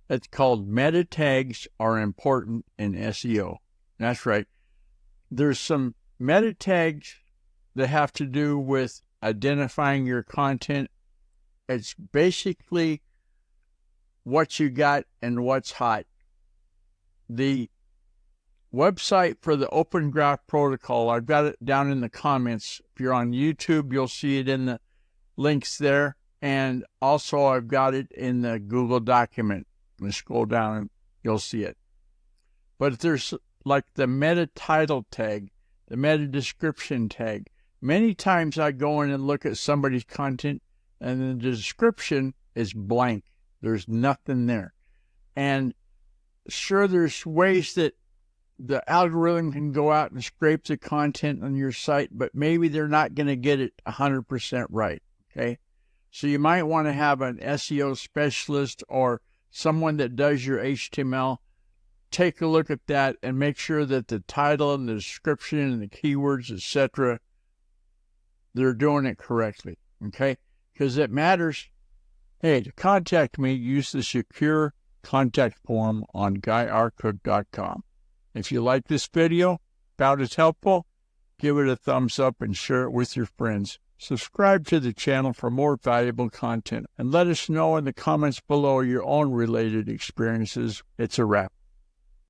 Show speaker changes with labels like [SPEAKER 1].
[SPEAKER 1] It's called meta tags are important in SEO. That's right. There's some meta tags that have to do with identifying your content. It's basically what you got and what's hot. The website for the Open Graph Protocol, I've got it down in the comments. If you're on YouTube, you'll see it in the links there. And also I've got it in the Google document. Let's scroll down and you'll see it. But there's like the meta title tag, the meta description tag. Many times I go in and look at somebody's content and the description is blank. There's nothing there. And sure, there's ways that the algorithm can go out and scrape the content on your site, but maybe they're not going to get it 100% right, okay? So you might want to have an SEO specialist or someone that does your HTML take a look at that and make sure that the title and the description and the keywords, etc., they're doing it correctly, okay? Because it matters. Hey, to contact me, use the secure contact form on guyrcook.com. If you like this video, found it helpful, give it a thumbs up and share it with your friends. Subscribe to the channel for more valuable content and let us know in the comments below your own related experiences. It's a wrap.